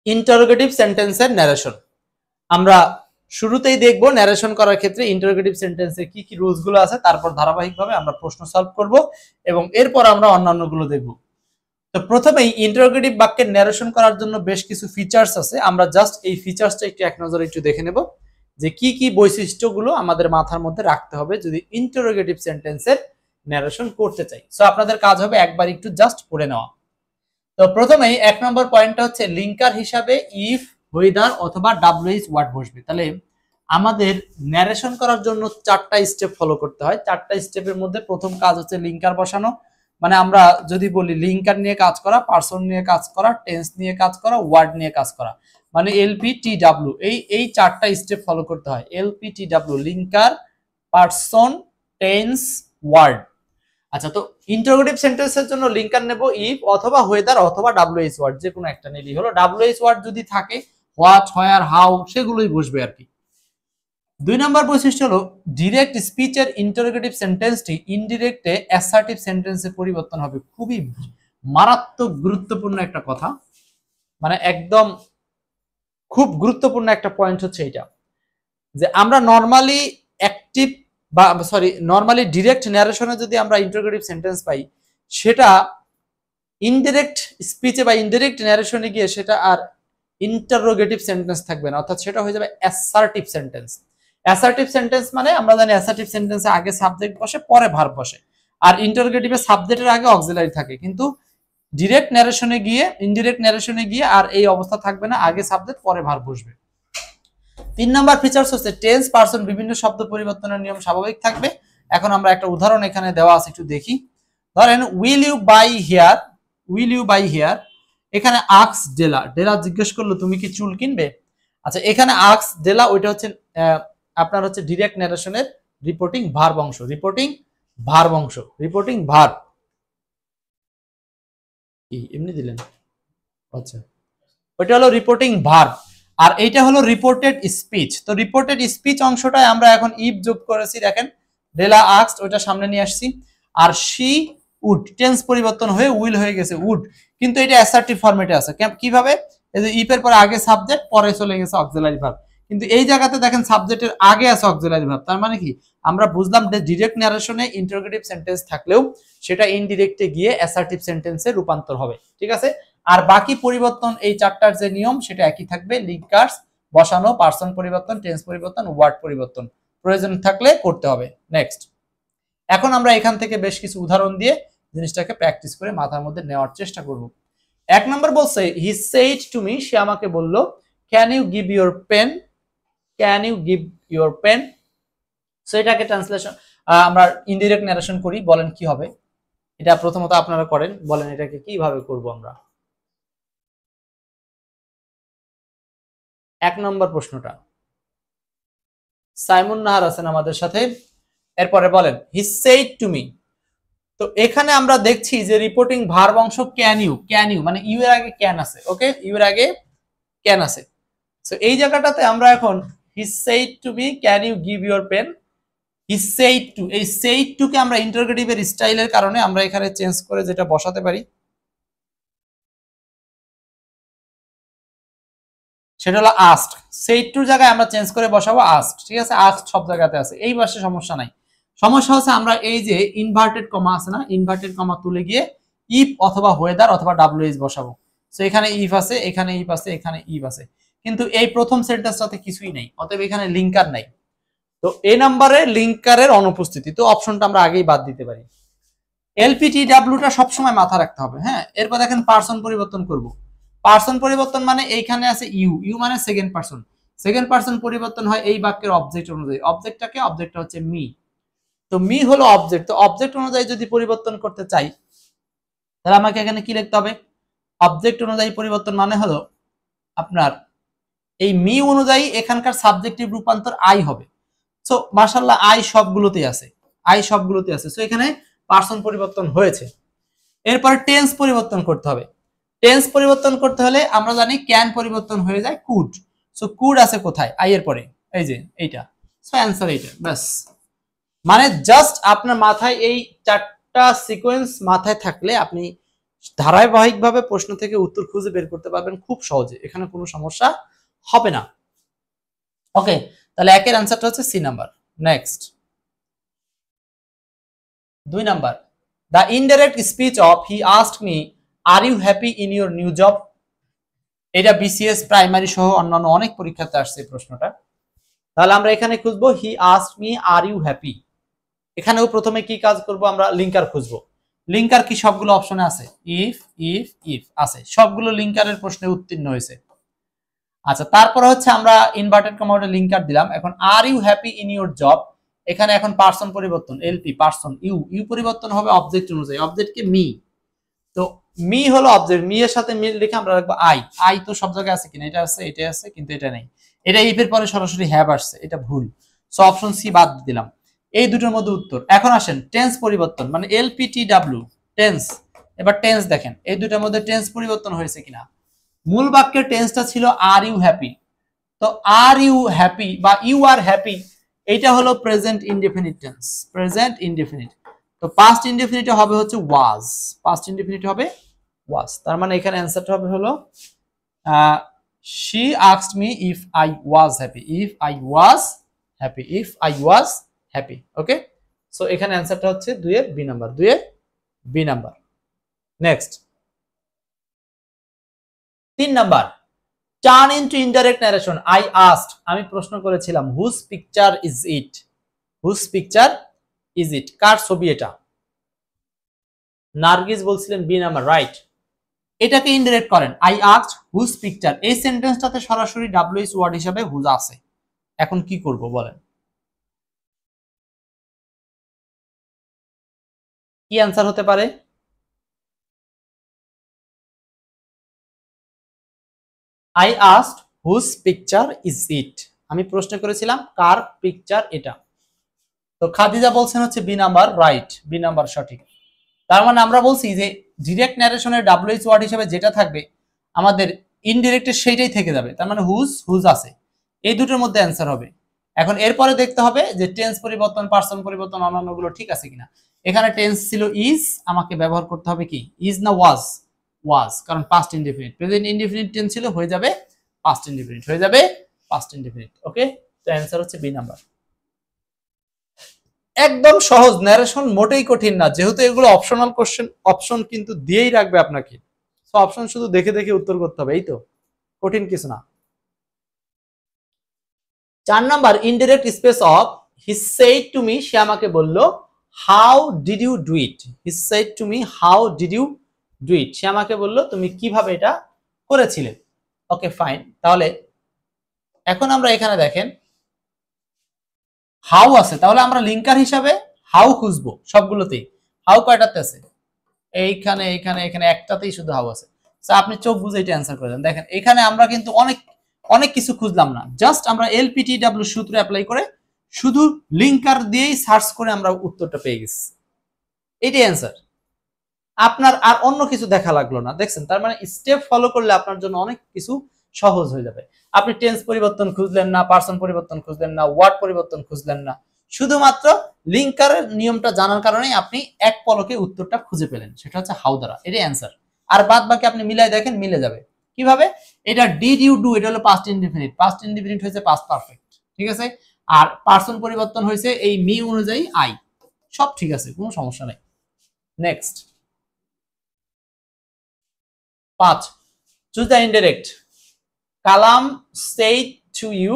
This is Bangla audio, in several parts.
ইন্টারোগেটিভ সেন্টেন্সের ন্যারেশন। আমরা শুরুতেই দেখব ন্যারেশন করার ক্ষেত্রে ইন্টারোগেটিভ সেন্টেন্সে কি কি রুলস গুলো আছে, তারপর ধারাবাহিকভাবে আমরা প্রশ্ন সলভ করব এবং এরপর আমরা অন্যান্যগুলো দেখব। তো প্রথমেই ইন্টারোগেটিভ বাক্যের ন্যারেশন করার জন্য বেশ কিছু ফিচার্স আছে। আমরা জাস্ট এই ফিচার্সটা একটু এক নজরে একটু দেখে নেব যে কি কি বৈশিষ্ট্যগুলো আমাদের মাথার মধ্যে রাখতে হবে যদি ইন্টারোগেটিভ সেন্টেন্সের ন্যারেশন করতে চাই। সো আপনাদের কাজ হবে একবার একটু জাস্ট পড়ে নেওয়া। তো প্রথমেই 1 নম্বর পয়েন্টটা হচ্ছে লিঙ্কার হিসাবে ইফ, হুইদার অথবা ডাব্লিউএইচ ওয়ার্ড বসবে। তাহলে আমাদের ন্যারেশন করার জন্য 4টা স্টেপ ফলো করতে হয়। 4টা স্টেপের মধ্যে প্রথম কাজ হচ্ছে লিঙ্কার বসানো। মানে আমরা যদি বলি লিঙ্কার নিয়ে কাজ করা, পারসন নিয়ে কাজ করা, টেন্স নিয়ে কাজ করা, ওয়ার্ড নিয়ে কাজ করা, মানে এলপিটিডব্লিউ, এই 4টা স্টেপ ফলো করতে হয়। এলপিটিডব্লিউ, লিঙ্কার, পারসন, টেন্স, ওয়ার্ড। আচ্ছা, তো ইন্টারোগেটিভ সেন্টেন্সের জন্য লিঙ্কার নেব ইফ অথবা হুয়েদার অথবা ডাব্লিউএইচ ওয়ার্ড, যে কোনো একটা নিলেই হলো। ডাব্লিউএইচ ওয়ার্ড যদি থাকে হোয়াট, হোয়ার, হাউ সেগুলোই বসবে আর কি। 2 নম্বর বৈশিষ্ট্য হলো ডিরেক্ট স্পিচের ইন্টারোগেটিভ সেন্টেন্সটি ইনডিরেক্টে অ্যাসার্টিভ সেন্টেন্সে পরিবর্তন হবে। খুবই মারাত্মক গুরুত্বপূর্ণ একটা কথা, মানে একদম খুব গুরুত্বপূর্ণ একটা পয়েন্ট হচ্ছে এটা, যে আমরা নরমালি অ্যাক্টিভ বা নরমালি ডিরেক্ট ন্যারেশনে যদি আমরা ইন্টারোগেটিভ সেন্টেন্স পাই, সেটা ইনডিরেক্ট স্পিচে বা ইনডিরেক্ট ন্যারেশনে গিয়ে সেটা আর ইন্টারোগেটিভ সেন্টেন্স থাকবে না, অর্থাৎ সেটা হয়ে যাবে অ্যাসার্টিভ সেন্টেন্স। অ্যাসার্টিভ সেন্টেন্স মানে আমরা জানি অ্যাসার্টিভ সেন্টেন্সে আগে সাবজেক্ট বসে পরে ভার্ব বসে, আর ইন্টারোগেটিভে সাবজেক্টের আগে অক্সিলারি থাকে। কিন্তু ডিরেক্ট ন্যারেশনে গিয়ে, ইনডিরেক্ট ন্যারেশনে গিয়ে আর এই অবস্থা থাকবে না, আগে সাবজেক্ট পরে ভার্ব বসবে। 3 নাম্বার ফিচার্স হচ্ছে টেন্স, পারসন বিভিন্ন শব্দ পরিবর্তনের নিয়ম স্বাভাবিক থাকবে। এখন আমরা একটা উদাহরণ এখানে দেওয়া আছে, একটু দেখি। ধরেন will you buy here, will you buy here, এখানে আক্স ডেলা, ডেলা জিজ্ঞেস করলো তুমি কি চুল কিনবে। আচ্ছা, এখানে আক্স ডেলা ওইটা হচ্ছে আপনার হচ্ছে ডিরেক্ট ন্যারেশনের রিপোর্টিং ভার্ব অংশ, রিপোর্টিং ভার্ব অংশ, রিপোর্টিং ভার্ব। কি এমনি দিলেন? আচ্ছা, ওইটা হলো রিপোর্টিং ভার্ব, আর এইটা হলো রিপোর্টেড স্পিচ। তো রিপোর্টেড স্পিচ অংশটায় আমরা এখন ইফ যোগ করেছি, দেখেন ডেলা আস্কড ওইটা সামনে নিয়ে আসছি, আর শি উড টেন্স পরিবর্তন হয়ে উইল হয়ে গেছে উড, কিন্তু এটা অ্যাসার্টিভ ফরম্যাটে আছে। কিভাবে? এই যে ইফের পরে আগে সাবজেক্ট পরে চলে গেছে অক্সিলারি ভার্ব, কিন্তু এই জায়গাতে দেখেন সাবজেক্টের আগে আছে অক্সিলারি ভার্ব। তার মানে কি আমরা বুঝলাম যে ডিরেক্ট ন্যারেশনে ইন্টারোগেটিভ সেন্টেন্স থাকলেও সেটা ইনডিরেক্টে গিয়ে অ্যাসার্টিভ সেন্টেন্সে রূপান্তর হবে। ঠিক আছে, আর বাকি পরিবর্তন এই 4টার যে নিয়ম সেটা একই থাকবে। লিঙ্কার্স বসানো, পারসন পরিবর্তন, টেন্স পরিবর্তন, ওয়ার্ড পরিবর্তন প্রয়োজন থাকলে করতে হবে। নেক্সট, এখন আমরা এখান থেকে বেশ কিছু উদাহরণ দিয়ে জিনিসটাকে প্র্যাকটিস করে মাথার মধ্যে নেওয়ার চেষ্টা করব। 1 নম্বর বলছে হি সেইড টু মি, সে আমাকে বলল, can you give your pen, can you give your pen. So এটাকে ট্রান্সলেশন আমরা ইনডিরেক্ট ন্যারেশন করি, বলেন কি হবে? এটা প্রথমত আপনারা করেন, বলেন এটাকে কিভাবে করব আমরা। 1 নম্বর প্রশ্নটা, সাইমন নাহার আছেন আমাদের সাথে। এরপরে বলেন হি সেইড টু মি। তো এখানে আমরা দেখছি যে রিপোর্টিং ভার্ব অংশ ক্যান ইউ, ক্যান ইউ মানে ইউ এর আগে ক্যান আছে। ওকে, ইউ এর আগে ক্যান আছে। সো এই জায়গাটাতে আমরা এখন he said to me can you give your pen, he said to, এই সেইড টু কে আমরা ইন্টারোগেটিভের স্টাইলের কারণে আমরা এখানে চেঞ্জ করে যেটা বসাতে পারি সেটা হলো আস্কড। সেইড টুর জায়গায় আমরা চেঞ্জ করে বসাবো আস্কড। ঠিক আছে, আস্কড সব জায়গাতে আছে, এই পাশে সমস্যা নাই। সমস্যা হচ্ছে আমরা এই যে ইনভার্টেড কমা আছে না, ইনভার্টেড কমা তুলে গিয়ে ইফ অথবা ওয়েদার অথবা ডাব্লিউএইচ বসাবো। সো এখানে ইফ আছে, এখানে ইফ আছে, এখানে ইফ আছে, কিন্তু এই প্রথম সেন্টেন্সটাতে কিছুই নাই, অতএব এখানে লিঙ্কার নাই। তো এই নম্বরে লিঙ্কারের অনুপস্থিতি, তো অপশনটা আমরা আগেই বাদ দিতে পারি। এলপিটিডব্লিউটা সবসময় মাথা রাখতে হবে। হ্যাঁ, এরপর দেখেন পারসন পরিবর্তন করব। পারসন পরিবর্তন মানে এইখানে আছে ইউ, ইউ মানে সেকেন্ড পারসন। সেকেন্ড পারসন পরিবর্তন হয় এই বাক্যের অবজেক্ট অনুযায়ী। অবজেক্টটাকে, অবজেক্টটা হচ্ছে মি। তো মি হলো অবজেক্ট, তো অবজেক্ট অনুযায়ী যদি পরিবর্তন করতে চাই তাহলে আমাকে এখানে কি লিখতে হবে? অবজেক্ট অনুযায়ী পরিবর্তন মানে হলো আপনার এই মি অনুযায়ী এখানকার সাবজেক্টিভ রূপান্তর আই হবে। সো মাশাআল্লাহ আই সবগুলোতেই আছে, আই সবগুলোতে আছে। সো এখানে পারসন পরিবর্তন হয়েছে। এরপর টেন্স পরিবর্তন করতে হবে। টেন্স পরিবর্তন করতে হলে আমরা জানি ক্যান পরিবর্তন হয়ে যায় কুড। সো কুড আছে কোথায়? আই এর পরে, এই যে এইটা। সো অ্যান্সার এইটা, ব্যাস। মানে জাস্ট আপনার মাথায় এই 4টা সিকোয়েন্স মাথায় থাকলে আপনি ধারাবাহিকভাবে প্রশ্ন থেকে উত্তর খুঁজে বের করতে পারবেন খুব সহজে, এখানে কোনো সমস্যা হবে না। ওকে, তাহলে একের অ্যান্সারটা হচ্ছে C number. Next 2 number, the indirect speech of he asked me are you happy in your new job. এটা বিসিএস প্রাইমারি সহ অন্যান্য অনেক পরীক্ষাতে আসছে এই প্রশ্নটা। তাহলে আমরা এখানে খুঁজবো he asked me are you happy. এখানেও প্রথমে কি কাজ করব, আমরা লিঙ্কার খুঁজবো। লিঙ্কার কি সবগুলো অপশনে আছে? ইফ ইফ ইফ আছে, সবগুলো লিঙ্কারের প্রশ্নে উত্তীর্ণ হয়েছে। আচ্ছা, তারপরে হচ্ছে আমরা ইনভার্টেড কমাতে লিঙ্কার দিলাম। এখন are you happy in your job, এখানে এখন পারসন পরিবর্তন, এলপি পারসন, ইউ ইউ পরিবর্তন হবে অবজেক্ট অনুযায়ী, অবজেক্টকে মি, তো মি হলো অবজেক্ট, মি এর সাথে মিল রেখে আমরা রাখবো আই। আই তো সব জায়গায় আছে কিনা, এটা আছে, এটা আছে, কিন্তু এটা নেই। এটা ইফ এর পরে সরাসরি হ্যাভ আসছে, এটা ভুল। সো অপশন সি বাদ দিলাম। এই দুটোর মধ্যে উত্তর। এখন আসেন টেন্স পরিবর্তন, মানে এলপিটিডব্লিউ টেন্স। এবার টেন্স দেখেন এই দুটোর মধ্যে টেন্স পরিবর্তন হয়েছে কিনা। মূল বাক্যের টেন্সটা ছিল আর ইউ হ্যাপি, তো আর ইউ হ্যাপি বা ইউ আর হ্যাপি এটা হলো present indefinite tense, present indefinite. তো পাস্ট ইনডেফিনিট হবে হচ্ছে ওয়াজ, পাস্ট ইনডেফিনিট হবে ওয়াজ। তার মানে এখানে অ্যান্সারটা হবে হলো she asked me if I was happy, if I was happy, if I was happy. Okay, so এখানে অ্যান্সারটা হচ্ছে 2 এর বি নাম্বার, 2 এর B number. Next 3 number, turn into indirect narration. I asked, আমি প্রশ্ন করেছিলাম whose picture is it, whose picture is it, কার ছবি এটা? নার্গিস বলছিলেন বি নাম্বার, রাইট। এটাকে ইনডাইরেক্ট করেন, আই আস্কড হুজ পিকচার, এই সেন্টেন্সটাতে সরাসরি ডাব্লিউএইচ ওয়ার্ড হিসেবে হুজ আছে। এখন কি করব বলেন, কি অ্যান্সার হতে পারে? I asked whose picture is it, আমি প্রশ্ন করেছিলাম কার পিকচার এটা। তো খাদিজা বলছেন হচ্ছে B number, right, B number সঠিক। তার মানে আমরা বলছি যে ডিরেক্ট ন্যারেশনের ডাব্লিউএইচ ওয়ার্ড হিসেবে যেটা থাকবে আমাদের ইনডিরেক্টের সেইটাই থেকে যাবে। তার মানে হুজ হুজ আছে, এই দুটোর মধ্যে অ্যান্সার হবে। এখন এরপরে দেখতে হবে যে টেন্স পরিবর্তন, পার্সন পরিবর্তন, অন্যান্যগুলো ঠিক আছে কিনা। এখানে টেন্স ছিল ইজ, আমাকে ব্যবহার করতে হবে কি ইজ না ওয়াজ? ওয়াজ, কারণ past indefinite. Present indefinite tense ছিল, হয়ে যাবে পাস্ট ইনডিফিনিট, হয়ে যাবে পাস্ট ইনডিফিনিট। ওকে, তো অ্যান্সার হচ্ছে বি নাম্বার। একদম সহজ, ন্যারেশন মোটেই কঠিন না, যেহেতু এগুলো অপশনাল কোশ্চেন, অপশন কিন্তু দিয়েই রাখবে আপনাকে, সো অপশন শুধু দেখে দেখে উত্তর করতে হবে, এই তো, কঠিন কিছু না। 4 number, indirect speech of he said to me, সে আমাকে বলল how did you do it, he said to me how did you do it, সে আমাকে বলল তুমি কিভাবে এটা করেছিলে। ওকে ফাইন, তাহলে এখন আমরা এখানে দেখেন হাউ আছে, তাহলে আমরা লিঙ্কার হিসাবে হাউ খুঁজবো সবগুলোতেই। হাউ কয়টাতে আছে? এইখানে, এখানে, এখানে একটাতেই শুধু হাউ আছে। আপনি চোখ বুঝে এটা অ্যান্সার করে দেন। দেখেন এখানে আমরা কিন্তু অনেক অনেক কিছু খুঁজলাম না, জাস্ট আমরা এলপিটিডব্লিউ সূত্র অ্যাপ্লাই করে শুধু লিঙ্কার দিয়েই সার্চ করে আমরা উত্তরটা পেয়ে গেছি, এটাই অ্যান্সার। আপনার আর অন্য কিছু দেখা লাগলো না, দেখছেন? তার মানে স্টেপ ফলো করলে আপনার জন্য অনেক কিছু সহজ হয়ে যাবে। আপনি টেন্স পরিবর্তন খুঁজলেন না, পার্সন পরিবর্তন খুঁজলেন না, ওয়ার্ড পরিবর্তন খুঁজলেন না, শুধুমাত্র লিঙ্কারের নিয়মটা জানার কারণে আপনি এক পলকে উত্তরটা খুঁজে পেলেন, সেটা হচ্ছে হাউ দ্বারা, এটাই অ্যান্সার। আর বাদ বাকি আপনি মিলাই দেখেন, মিলে যাবে। কিভাবে? এটা ডিড ইউ ডু, এটা হলো পাস্ট ইনডিফিনিট, পাস্ট ইনডিফিনিট হয়েছে পাস্ট পারফেক্ট, ঠিক আছে? আর পার্সন পরিবর্তন হয়েছে এই মি অনুযায়ী আই, সব ঠিক আছে, কোনো সমস্যা নেই। Next 5, choose the indirect. Kalam said to you,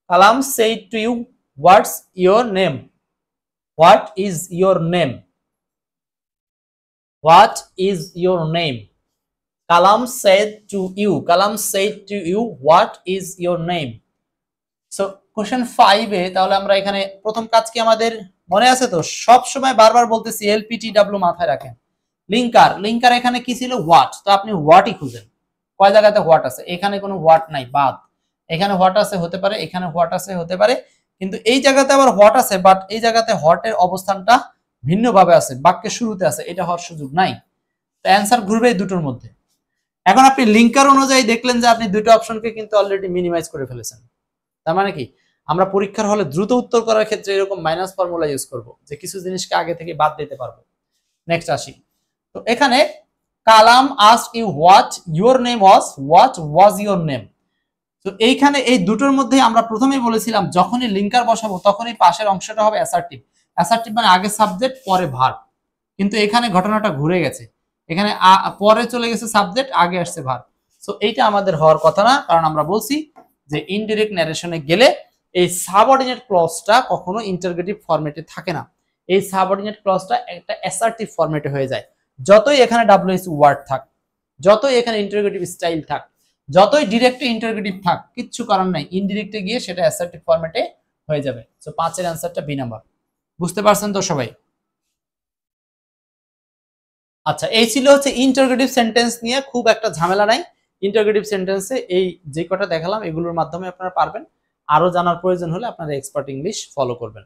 Kalam said to you what's your name, what is your name, what is your name, Kalam said to you, Kalam said to you what is your name। So question 5 এ তাহলে আমরা এখানে প্রথম কাজ কি আমাদের মনে আছে? তো সব সময় বারবার বলতেছি এলপিটিডব্লিউ মাথায় রাখেন। লিঙ্কার, লিঙ্কার এখানে কি ছিল? হোয়াট, তো আপনি হোয়াটই খুঁজেন। কয় জায়গাতে হোয়াট আছে? এখানে কোনো হোয়াট নাই, বাদ। এখানে হোয়াট আছে, হতে পারে, এখানে হোয়াট আছে, হতে পারে, কিন্তু এই জায়গাতে আবার হোয়াট আছে, বাট এই জায়গাতে হোয়াটের অবস্থানটা ভিন্নভাবে আছে, বাক্যের শুরুতে আছে, এটা হওয়ার সুযোগ নাই। তো অ্যান্সার ঘুরবে এই দুটোর মধ্যে। এখন আপনি লিঙ্কার অনুযায়ী দেখলেন যে আপনি দুটো অপশনকে কিন্তু অলরেডি মিনিমাইজ করে ফেলেছেন। তার মানে কি, আমরা পরীক্ষার হলে দ্রুত উত্তর করার ক্ষেত্রে এরকম মাইনাস ফর্মুলা ইউজ করব, যে কিছু জিনিসকে আগে থেকে বাদ দিতে পারবো। নেক্সট আসি, তো এখানে Kalam asked you what your name was your name. তো এইখানে এই দুটোর মধ্যে আমরা প্রথমেই বলেছিলাম যখনই লিঙ্কার বসাবো তখনই পাশের অংশটা হবে অ্যাসার্টিভ। অ্যাসার্টিভ মানে আগে সাবজেক্ট পরে ভার্ব, কিন্তু এখানে ঘটনাটা ঘুরে গেছে, এখানে পরে চলে গেছে সাবজেক্ট, আগে আসছে ভার্ব। সো এইটা আমাদের হওয়ার কথা না, কারণ আমরা বলছি যে ইনডিরেক্ট ন্যারেশনে গেলে এই সাবঅর্ডিনেট ক্লজটা কখনো ইন্টারগেটিভ ফরম্যাটে থাকে না, এই সাবঅর্ডিনেট ক্লজটা একটা অ্যাসার্টিভ ফরম্যাটে হয়ে যায়। যতই এখানে ডাব্লিউএস ওয়ার্ড থাক, যতই এখানে ইন্টারগেটিভ স্টাইল থাক, যতই ডিরেক্টে ইন্টারগেটিভ থাক, কিচ্ছু করার নাই, ইনডিরেক্টে গিয়ে সেটা অ্যাসার্টিভ ফরম্যাটে হয়ে যাবে। সো 5 এর অ্যানসারটা বি নাম্বার। বুঝতে পারছেন তো সবাই? আচ্ছা, এই ছিল হচ্ছে ইন্টারগেটিভ সেন্টেন্স নিয়ে, খুব একটা ঝামেলা নাই। ইন্টারগেটিভ সেন্টেন্সে এই যে কটা দেখালাম এগুলোর মাধ্যমে আপনারা পারবেন। আরো জানার প্রয়োজন হলে আপনারা এক্সপার্ট ইংলিশ ফলো করবেন।